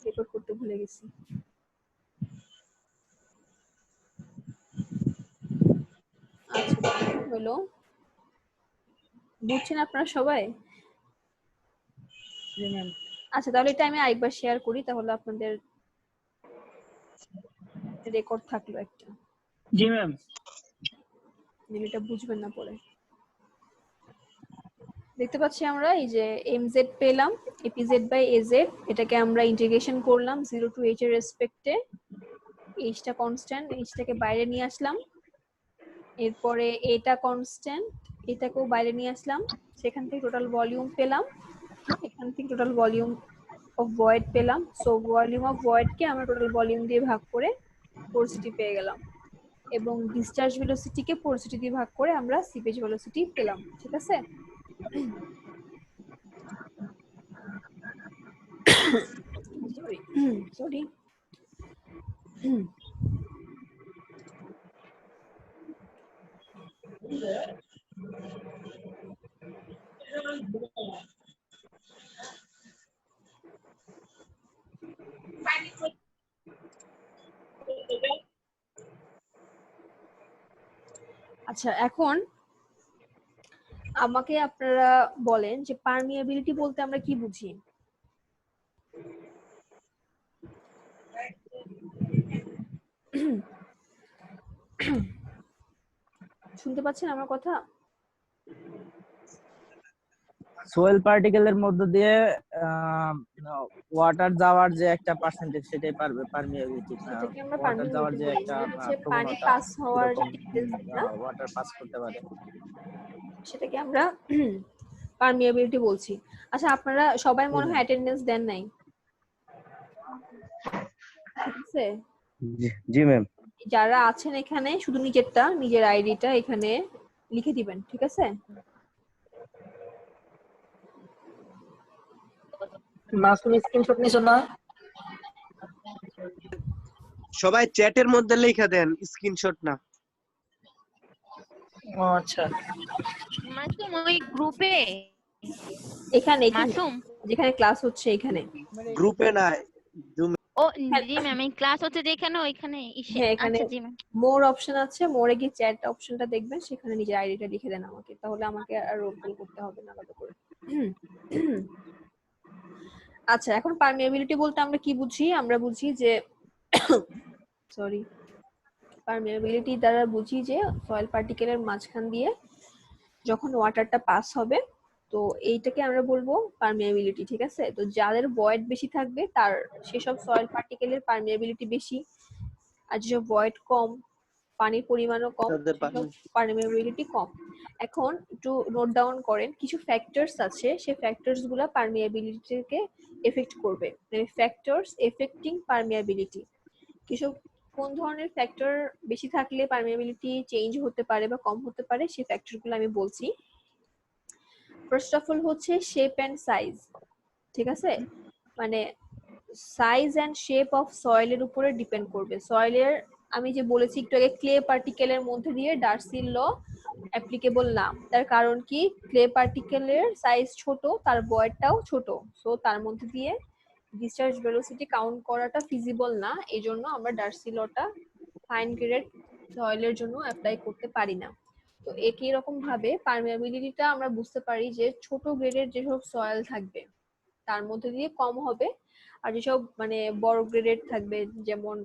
Record করতে ভুলে গেছি। আচ্ছা হলো, বুঝছেন আপনারা সবাই? আচ্ছা তাহলে এটা আমি আরেকবার শেয়ার করি, তাহলে আপনাদের রেকর্ড থাকলো একটা। জি ম্যাম। এটা বুঝবেন না পরে। দেখতে পাচ্ছি আমরা এই যে mz পেলাম, epz বাই az, এটাকে আমরা ইন্টিগ্রেশন করলাম 0 টু h এর রেসপেক্টে। এইচটা কনস্ট্যান্ট, এইচটাকে বাইরে নিয়ে আসলাম। এরপরে এটা কনস্ট্যান্ট, এটাকেও বাইরে নিয়ে আসলাম। সেখান থেকে টোটাল ভলিউম পেলাম, এখান থেকে টোটাল ভলিউম অফ ভয়েড পেলাম। সো ভলিউম অফ ভয়েডকে আমরা টোটাল ভলিউম দিয়ে ভাগ করে পোরসিটি পেয়ে গেলাম, এবং ডিসচার্জ ভেলোসিটিকে পোরসিটি দিয়ে ভাগ করে আমরা সিপেজ ভেলোসিটি পেলাম। ঠিক আছে? Sorry sorry. আচ্ছা এখন আমাকে আপনারা বলেন যে পারমিয়াবিলিটি বলতে আমরা কি বুঝি? শুনতে পাচ্ছেন আমার কথা? সোয়েল পার্টিকেলের মধ্য দিয়ে ওয়াটার যাওয়ার যে একটা পার্সেন্টেজ, সেটাই পারমিয়াবিলিটি। সেটাকে আমরা ওয়াটার যাওয়ার পারমিয়াবিলিটি যে বলি, একটা মানে হচ্ছে পানি প্রবণতা, পাস হওয়ার যে কিরকম টেন্ডেন্সি না, ওয়াটার পাস করতে পারে, সেটাকে আমরা পারমিয়াবিলিটি বলছি। আচ্ছা আপনারা সবাই মনে হয় অ্যাটেন্ডেন্স দেন নাই, ঠিক আছে? জি ম্যাম। যারা আছেন এখানে শুধু নিজেরটা, নিজের আইডিটা এখানে লিখে দিবেন, ঠিক আছে? মাসুম স্ক্রিনশট নিছো না? সবাই চ্যাটের মধ্যে লেখা দেন, স্ক্রিনশট না। ও আচ্ছা। মাসুম ওই গ্রুপে, এখানে এখানে মাসুম যেখানে ক্লাস হচ্ছে এখানে। গ্রুপে না, ও জি ম্যাম, এই ক্লাস হচ্ছে যেখানে ওইখানে ইসে। হ্যাঁ এখানে আচ্ছা জি ম্যাম। মোর অপশন আছে, মোরে গিয়ে চ্যাট অপশনটা দেখবেন, সেখানে নিজের আইডিটা লিখে দেন আমাকে, তাহলে আমাকে আর রোল কল করতে হবে না আলাদা করে। আচ্ছা এখন পারমিয়াবিলিটি বলতে আমরা কি বুঝি? আমরা বুঝি যে সরি, পারমিয়াবিলিটি দ্বারা বুঝি যে সয়েল পার্টিকেলের মাঝখান দিয়ে যখন ওয়াটারটা পাস হবে, তো এইটাকে আমরা বলবো পারমিয়াবিলিটি। ঠিক আছে? তো যাদের ভয়েড বেশি থাকবে তার সেসব সয়েল পার্টিকেলের পারমিয়াবিলিটি বেশি, আর যেসব ভয়েড কম, পানির পরিমাণও কম, সেসব পারমিয়াবিলিটি কম। এখন একটু নোট ডাউন করেন, কিছু ফ্যাক্টরস আছে, সেই ফ্যাক্টরস গুলা পারমিয়াবিলিটিকে এফেক্ট করবে, মানে ফ্যাক্টরস এফেক্টিং পারমিয়াবিলিটি। কিছু কোন ধরনের ফ্যাক্টর বেশি থাকলে পারমিয়াবিলিটি চেঞ্জ হতে পারে বা কম হতে পারে, সেই ফ্যাক্টরগুলো আমি বলছি। ফার্স্ট অফ অল হচ্ছে শেপ এন্ড সাইজ। ঠিক আছে? মানে সাইজ এন্ড শেপ অফ সয়েলের উপরে ডিপেন্ড করবে। সয়েলের আমি যে বলেছি একটু আগে, ক্লে পার্টিকেলের মধ্যে দিয়ে ডার্সির ল অ্যাপ্লিকেবল না। তার কারণ কি, ক্লে পার্টিকেলের সাইজ ছোট, তার ভয়েডটাও ছোট, সো তার মধ্যে দিয়ে ডিসচার্জ ভেলোসিটি কাউন্ট করাটা ফিজিবল না। এই জন্য আমরা ডার্সি লটা ফাইন গ্রেড সয়েলের জন্য অ্যাপ্লাই করতে পারি না। তো একই রকম ভাবে পারমিয়াবিলিটিটা আমরা বুঝতে পারি যে ছোট গ্রেডের যেসব সয়েল থাকবে তার মধ্যে দিয়ে কম হবে, আর যেসব মানে বড় গ্রেডের থাকবে যেমন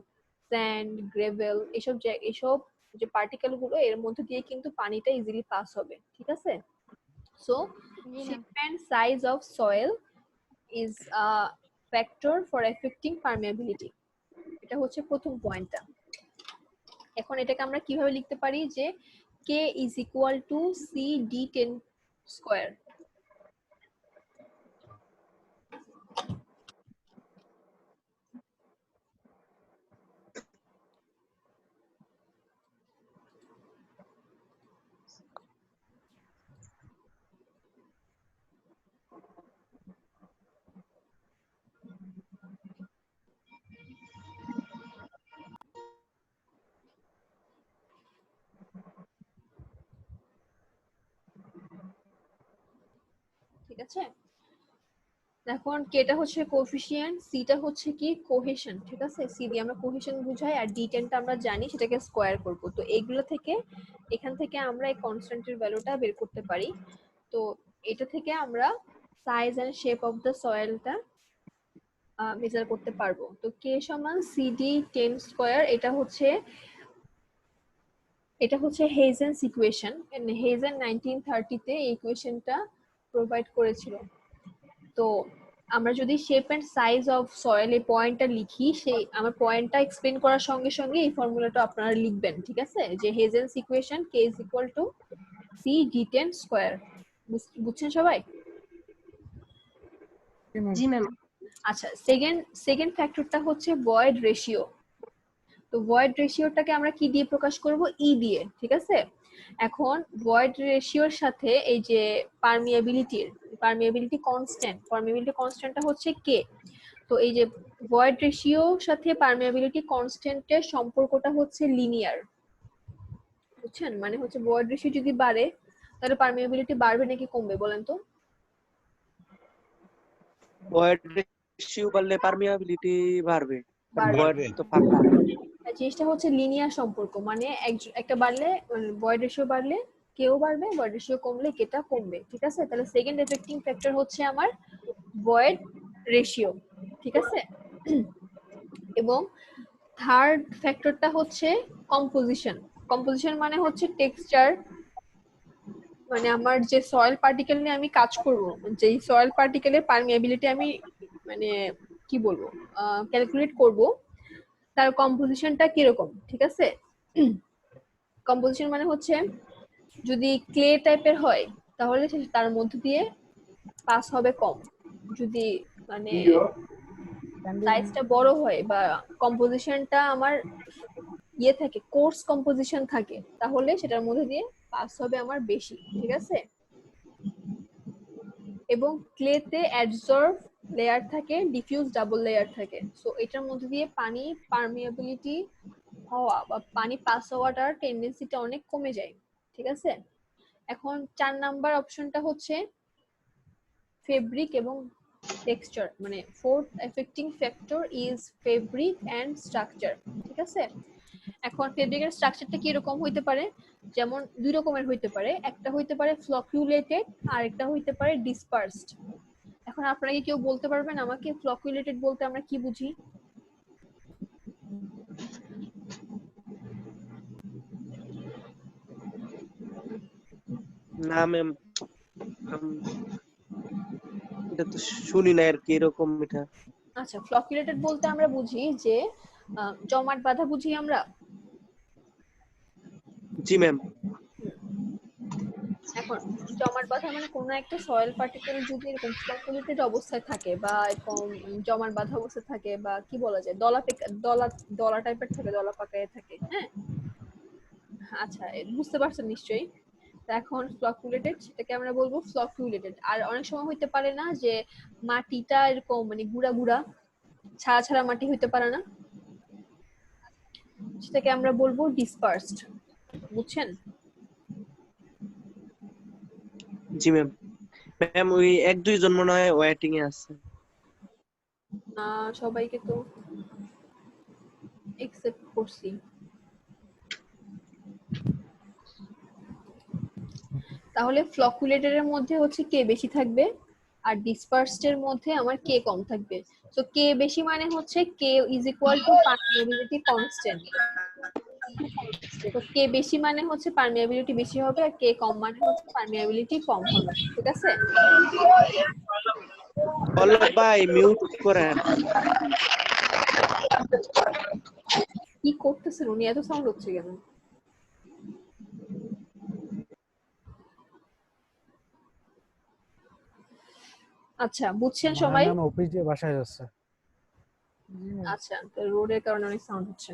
স্যান্ড, গ্রেভেল, এসব যে পার্টিকেল গুলো, এর মধ্যে দিয়ে কিন্তু পানিটা ইজিলি পাস হবে। ঠিক আছে? So G ma'am. shape and size of soil is a factor for affecting permeability. এটা হচ্ছে প্রথম পয়েন্টটা। এখন এটাকে আমরা কিভাবে লিখতে পারি যে k is equal to cd10 square. ঠিক আছে? এখন কেটা হচ্ছে কোএফিসিয়েন্ট, সিটা হচ্ছে কি কোহেশন, ঠিক আছে? সি দিয়ে আমরা কোহেশন বুঝাই, আর ডি10টা আমরা জানি সেটাকে স্কোয়ার করব। তো এইগুলো থেকে এখান থেকে আমরা এই কনস্ট্যান্টের ভ্যালুটা বের করতে পারি। তো এটা থেকে আমরা size and shape of the সয়েলটা মেজার করতে পারবো। তো কে সমান সিডি 10 স্কোয়ার, এটা হচ্ছে হেজেন্স ইকুয়েশন। হেজেন 1930-তে এই ইকুয়েশনটা প্রোভাইড করেছিল। তো আমরা যদি shape and size of soil এই পয়েন্টটা লিখি, সেই আমার পয়েন্টটা এক্সপ্লেন করার সঙ্গে সঙ্গে এই ফর্মুলাটা আপনারা লিখবেন, ঠিক আছে? যে Hazen's equation K is equal to C D ten square. বুঝছেন সবাই? জি ম্যাম। আচ্ছা, সেকেন্ড ফ্যাক্টরটা হচ্ছে ভয়েড রেশিও। তো ভয়েড রেশিওটাকে আমরা কি দিয়ে প্রকাশ করব? ই দিয়ে, ঠিক আছে? এখন ভয়েড রেশিওর সাথে এই যে পারমিয়াবিলিটি কনস্ট্যান্টটা হচ্ছে কে। তো এই যে ভয়েড রেশিওর সাথে পারমিয়াবিলিটি কনস্ট্যান্টের সম্পর্কটা হচ্ছে লিনিয়ার, বুঝছেন? মানে হচ্ছে ভয়েড রেশিও যদি বাড়ে তাহলে পারমিয়াবিলিটি বাড়বে নাকি কমবে বলেন তো? ভয়েড রেশিও বাড়লে পারমিয়াবিলিটি বাড়বে, বাড়বে। ভয়েড তো ফাঁকা। জিনিসটা হচ্ছে লিনিয়ার সম্পর্ক, মানে একটা বাড়লে ভয়েড রেশিও বাড়লে কেও বাড়বে, ভয়েড রেশিও কমলে কেটা কমবে, ঠিক আছে? তাহলে সেকেন্ড এফেক্টিং ফ্যাক্টর হচ্ছে আমার ভয়েড রেশিও, ঠিক আছে? এবং থার্ড ফ্যাক্টরটা হচ্ছে কম্পোজিশন মানে হচ্ছে টেক্সচার, মানে আমার যে সয়েল পার্টিকেল নিয়ে আমি কাজ করব, যে সয়েল পার্টিকেলের পারমিয়াবিলিটি আমি মানে কি বলবো ক্যালকুলেট করব, তার কম্পোজিশনটা কিরকম, ঠিক আছে? কম্পোজিশন মানে হচ্ছে যদি ক্লে টাইপের হয় তাহলে তার মধ্য দিয়ে পাস হবে কম, যদি মানে সাইজটা বড় হয় বা কম্পোজিশনটা আমার থাকে, কোর্স কম্পোজিশন থাকে, তাহলে সেটার মধ্যে দিয়ে পাস হবে আমার বেশি, ঠিক আছে? এবং ক্লেতে অ্যাডসর্ব লেয়ার থাকে, ডিফিউজ ডাবল লেয়ার থাকে। সো এটার মধ্যে দিয়ে পানি পারমিয়াবিলিটি হওয়া বা পানি পাস হওয়াটার টেন্ডেন্সিটা অনেক কমে যায়, ঠিক আছে? এখন 4 নাম্বার অপশনটা হচ্ছে ফেব্রিক এবং টেক্সচার, মানে fourth affecting factor is fabric and structure, ঠিক আছে? এখন ফেব্রিক এর স্ট্রাকচারটা কি রকম হইতে পারে? যেমন দুই রকমের হইতে পারে, একটা হইতে পারে ফ্লকুলেটেড আর একটা হইতে পারে ডিসপার্সড। এখন আপনারা কি কেউ বলতে পারবেন আমাকে ফ্লকুলেটেড বলতে আমরা কি বুঝি? না ম্যাম, এটা তো শুনি না আর কি এরকম এটা। আচ্ছা, ফ্লকুলেটেড বলতে আমরা বুঝি যে জমাট বাঁধা বুঝি আমরা। জি ম্যাম। এখন জমাট বাঁধা মানে কোনো একটা সয়েল পার্টিকেল যদি এরকম ফ্লকুলেটেড অবস্থায় থাকে বা এরকম জমাট বাঁধা অবস্থায় থাকে, বা কি বলা যায়, দলা টাইপের থাকে, দলা পাকায় থাকে, হ্যাঁ? আচ্ছা, বুঝতে পারছেন নিশ্চয়ই। এখন ফ্লকুলেটেড, সেটাকে আমরা বলবো ফ্লকুলেটেড। আর অনেক সময় হইতে পারে না যে মাটিটা এরকম মানে গুড়া গুড়া ছাড়া ছাড়া মাটি হইতে পারে না, সেটাকে আমরা বলবো ডিসপার্সড, বুঝছেন? জি ম্যাম। ম্যাম ওই 1-2 জন মনে হয় ওয়েটিং এ আছে। না, সবাইকে তো একসেপ্ট করছি। তাহলে ফ্লকুলেটেড এর মধ্যে হচ্ছে কে বেশি থাকবে আর ডিসপার্সড এর মধ্যে আমার কে কম থাকবে। সো কে বেশি মানে হচ্ছে K is equal to permeability constant. তো কে বেশি মানে হচ্ছে পারমিয়াবিলিটি বেশি হবে, আর কে কম মানে হচ্ছে পারমিয়াবিলিটি কম হবে, ঠিক আছে? পল্লব ভাই মিউট করেন। কি করতেছেন উনি? এত সাউন্ড হচ্ছে কেন? আচ্ছা, বুঝছেন সবাই? ম্যাম অফিস দিয়ে বাসায় যাচ্ছে। আচ্ছা, তো রোডের কারণে অনেক সাউন্ড হচ্ছে।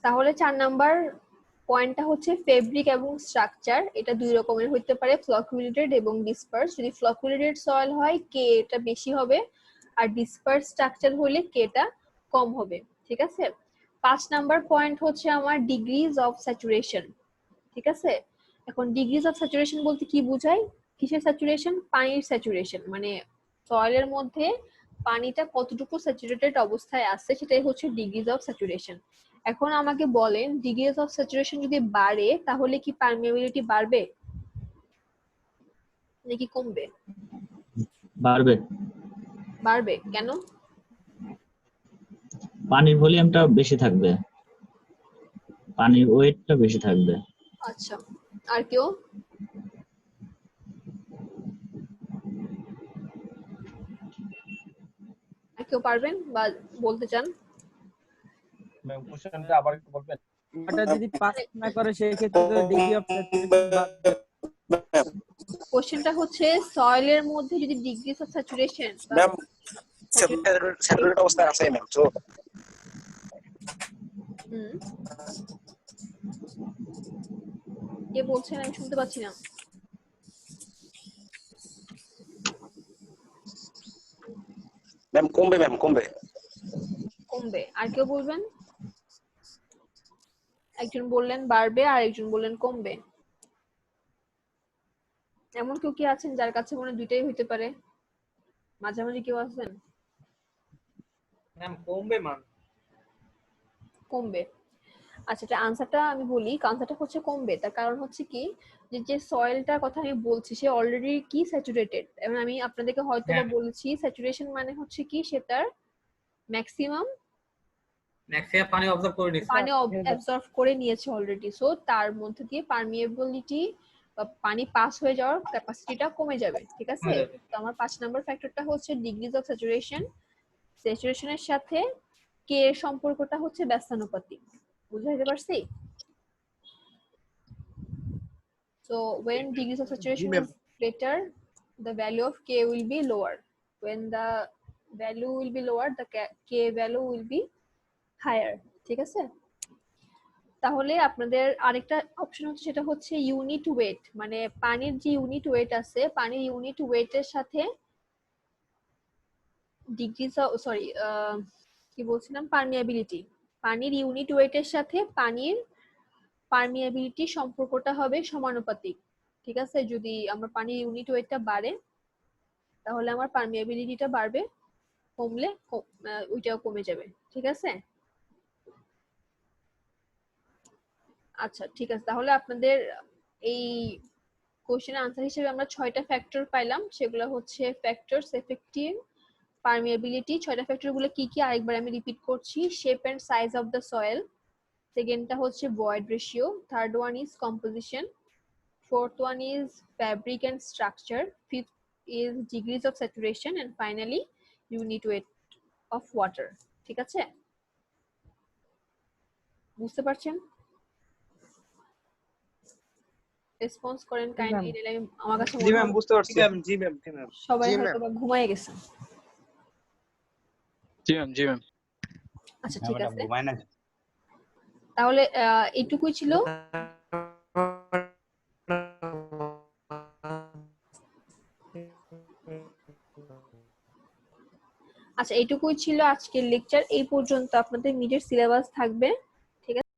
তাহলে 4 নাম্বার পয়েন্টটা হচ্ছে ফেব্রিক এবং স্ট্রাকচার, এটা দুই রকমের হইতে পারে, ফ্লকুলেটেড এবং ডিসপার্স। যদি ফ্লকুলেটেড সয়েল হয় কে এটা বেশি হবে, আর ডিসপার্স স্ট্রাকচার হলে কেটা কম হবে, ঠিক আছে? 5 নাম্বার পয়েন্ট হচ্ছে আমার ডিগ্রিজ অফ স্যাচুরেশন, ঠিক আছে? এখন ডিগ্রিজ অফ স্যাচুরেশন বলতে কি বোঝায়? কিসের স্যাচুরেশন? পানির স্যাচুরেশন, মানে সয়েলের মধ্যে পানিটা কতটুকু স্যাচুরেটেড অবস্থায় আছে সেটাই হচ্ছে ডিগ্রিজ অফ স্যাচুরেশন। এখন আমাকে বলেন ডিগ্রিজ অফ স্যাচুরেশন যদি বাড়ে তাহলে কি পারমিয়াবিলিটি বাড়বে নাকি কমবে? বাড়বে। বাড়বে কেন? পানির ভলিউমটা বেশি থাকবে, পানির ওয়েটটা বেশি থাকবে। আচ্ছা, আর কেউ? আর কেউ পারবেন বা বলতে চান? ম্যাম কোশ্চেনটা আবার একটু বলবেন? ওটা যদি পাস না করে সেই ক্ষেত্রে ডিগ্রি অফ স্যাচুরেশন বাড়বে। কোশ্চেনটা হচ্ছে সয়েলের মধ্যে যদি degrees of saturation ma'am saturated অবস্থায় আছে ম্যাম, তো কে বলছেন? আমি শুনতে পাচ্ছি না। ম্যাম কমবে, ম্যাম কমবে। কমবে। আর কেউ বলবেন? একজন বললেন বাড়বে আর একজন বললেন কমবে। এমন কেউ কি আছেন যার কাছে মনে হয় দুইটাই হইতে পারে? মাঝামাঝি কেউ আছেন? ম্যাম কমবে মান। কমবে। আচ্ছা, এটা আনসারটা আমি বলি। আনসারটা হচ্ছে কমবে। তার কারণ হচ্ছে কি, যে সয়েলটার কথা আমি বলছি সে অলরেডি কি স্যাচুরেটেড। এবং আমি আপনাদেরকে হয়তো বা বলেছি স্যাচুরেশন মানে হচ্ছে কি সে তার ম্যাক্সিমাম পানি অবজর্ব করে নিচ্ছে, পানি অ্যাবজর্ব করে নিয়েছে অলরেডি। সো তার মধ্যে দিয়ে পারমিয়েবিলিটি বা পানি পাস হয়ে যাওয়ার ক্যাপাসিটিটা কমে যাবে। ঠিক আছে? তো আমার 5 নাম্বার ফ্যাক্টরটা হচ্ছে ডিগ্রিজ অফ স্যাচুরেশন। স্যাচুরেশনের সাথে কে এর সম্পর্কটা হচ্ছে ব্যস্তানুপাতিক। বুঝাইতে পারছি? So when degrees of saturation is greater, the value of K will be lower. When the value will be lower, the K value will be higher. ঠিক আছে? তাহলে আপনাদের আরেকটা অপশন হচ্ছে, সেটা হচ্ছে ইউনিট ওয়েট, মানে পানির যে ইউনিট ওয়েট আছে, পানির ইউনিট ওয়েটের সাথে ডিগ্রিজ অফ কি বলছিলাম, পারমিয়াবিলিটি। পানির ইউনিট ওয়েটের সাথে পানির পারমিয়াবিলিটি সম্পর্কটা হবে সমানুপাতিক। ঠিক আছে? যদি আমার পানির ইউনিট ওয়েটটা বাড়ে তাহলে আমার পারমিয়াবিলিটিটা বাড়বে, কমলে ওইটাও কমে যাবে। ঠিক আছে? আচ্ছা ঠিক আছে, তাহলে আপনাদের এই কোশ্চেনের আনসার হিসেবে আমরা 6টা ফ্যাক্টর পাইলাম। সেগুলো হচ্ছে ফ্যাক্টরস, এফেক্টিভ, পারমিয়াবিলিটি। 6টা ফ্যাক্টর গুলো কি কি আরেকবার আমি রিপিট করছি। Shape and size of the soil, সেকেন্ডটা হচ্ছে void ratio, third one is composition, fourth one is fabric and structure, fifth is degrees of saturation, and finally unit weight of water. ঠিক আছে? বুঝতে পারছেন? রেসপন্স করেন kindly, নালে আমার কাছে জি মনে ম্যাম হয় বুঝতে পারছি। জি ম্যাম সবাই হয়তো বা ঘুমায় গেছে। জি ম্যাম। আচ্ছা ঠিক আছে, তাহলে এইটুকুই ছিল। আচ্ছা এইটুকুই ছিল আজকের লেকচার। এই পর্যন্ত আপনাদের মিডের সিলেবাস থাকবে।